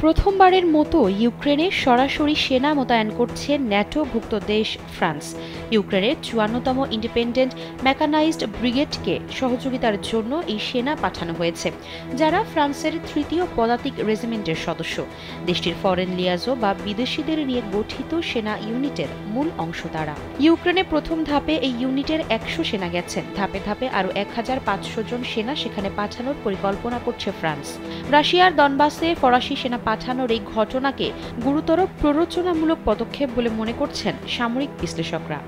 প্রথমবারের মতো ইউক্রেনে সরাসরি সেনা মোতায়েন করছে ন্যাটোভুক্ত দেশ ফ্রান্স। ইউক্রেনের ৫৪তম ইন্ডিপেন্ডেন্ট মেকানাইজড ব্রিগেডকে সহযোগিতার জন্য এই সেনা পাঠানো হয়েছে, যারা ফ্রান্সের ৩য় পদাতিক রেজিমেন্টের সদস্য। দেশটির ফরেন লিয়াজো বা বিদেশিদের নিয়ে গঠিত সেনা ইউনিটের মূল অংশ তারা। ইউক্রেনে প্রথম ধাপে এই ইউনিটের ১০০ সেনা গেছেন। ধাপে ধাপে আরও ১৫০০ জন সেনা সেখানে পাঠানোর পরিকল্পনা করছে ফ্রান্স। রাশিয়ার দনবাসে ফরাসি সেনা পাঠানোর এই ঘটনাকে গুরুতর প্ররোচনামূলক পদক্ষেপ বলে মনে করছেন সামরিক বিশ্লেষকরা।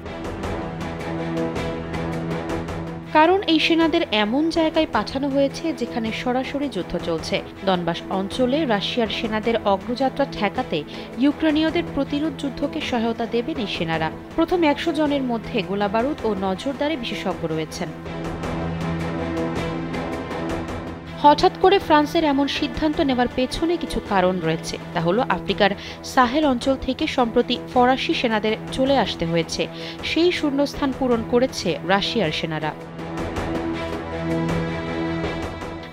কারণ এই সেনাদের এমন জায়গায় পাঠানো হয়েছে যেখানে সরাসরি যুদ্ধ চলছে। দনবাস অঞ্চলে রাশিয়ার সেনাদের অগ্রযাত্রা ঠেকাতে ইউক্রেনীয়দের প্রতিরোধ যুদ্ধকে সহায়তা দেবেন এই সেনারা। প্রথম ১০০ জনের মধ্যে গোলাবারুদ ও নজরদারি বিশেষজ্ঞ রয়েছেন। হঠাৎ করে ফ্রান্সের এমন সিদ্ধান্ত নেওয়ার পেছনে কিছু কারণ রয়েছে। তা হলো আফ্রিকার সাহেল অঞ্চল থেকে সম্প্রতি ফরাসি সেনাদের চলে আসতে হয়েছে। সেই শূন্যস্থান পূরণ করেছে রাশিয়ার সেনারা।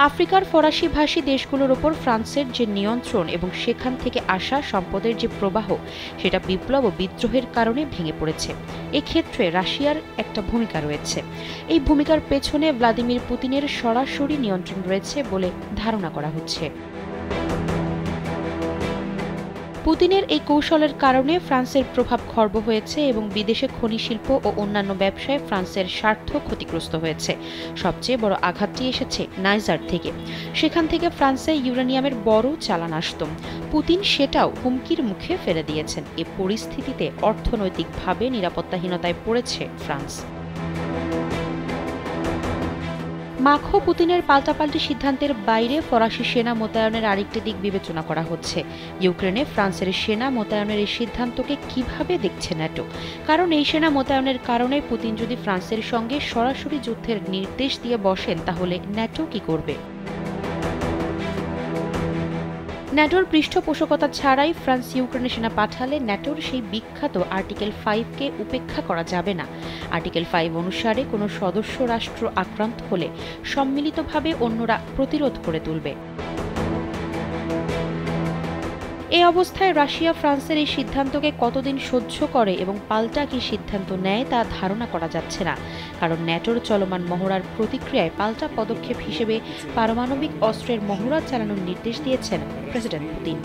আফ্রিকার ফরাসি ভাষী দেশগুলোর ওপর ফ্রান্সের যে নিয়ন্ত্রণ এবং সেখান থেকে আসা সম্পদের যে প্রবাহ, সেটা বিপ্লব ও বিদ্রোহের কারণে ভেঙে পড়েছে। এক্ষেত্রে রাশিয়ার একটা ভূমিকা রয়েছে। এই ভূমিকার পেছনে ভ্লাদিমির পুতিনের সরাসরি নিয়ন্ত্রণ রয়েছে বলে ধারণা করা হচ্ছে। পুতিনের এই কৌশলের কারণে ফ্রান্সের প্রভাব খর্ব হয়েছে এবং বিদেশে খনি শিল্প ও অন্যান্য ব্যবসায় ফ্রান্সের স্বার্থ ক্ষতিগ্রস্ত হয়েছে। সবচেয়ে বড় আঘাতটি এসেছে নাইজার থেকে। সেখান থেকে ফ্রান্সে ইউরেনিয়ামের বড় চালান আসত। পুতিন সেটাও হুমকির মুখে ফেলে দিয়েছেন। এ পরিস্থিতিতে অর্থনৈতিকভাবে নিরাপত্তাহীনতায় পড়েছে ফ্রান্স। মাখো পুতিনের পাল্টাপাল্টি সিদ্ধান্তের বাইরে ফরাসি সেনা মোতায়েনের আরেকটি দিক বিবেচনা করা হচ্ছে। ইউক্রেনে ফ্রান্সের সেনা মোতায়েনের এই সিদ্ধান্তকে কিভাবে দেখছে ন্যাটো? কারণ এই সেনা মোতায়েনের কারণে পুতিন যদি ফ্রান্সের সঙ্গে সরাসরি যুদ্ধের নির্দেশ দিয়ে বসেন, তাহলে ন্যাটো কি করবে? ন্যাটোর পৃষ্ঠপোষকতা ছাড়াই ফ্রান্স ইউক্রেনে সেনা পাঠালে ন্যাটোর সেই বিখ্যাত আর্টিকেল 5কে উপেক্ষা করা যাবে না। আর্টিকেল 5 অনুসারে কোনো সদস্য রাষ্ট্র আক্রান্ত হলে সম্মিলিতভাবে অন্যরা প্রতিরোধ করে তুলবে। এই অবস্থায় রাশিয়া ফ্রান্সের এই সিদ্ধান্তকে কতদিন সহ্য করে এবং পাল্টা কি সিদ্ধান্ত নেয় তা ধারণা করা যাচ্ছে না। কারণ ন্যাটোর চলমান মহড়ার প্রতিক্রিয়ায় পাল্টা পদক্ষেপ হিসেবে পারমাণবিক অস্ত্রের মহড়া চালানোর নির্দেশ দিয়েছেন প্রেসিডেন্ট পুতিন।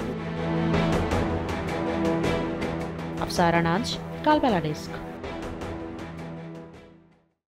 আফসারা নাজ, কালবেলা ডেস্ক।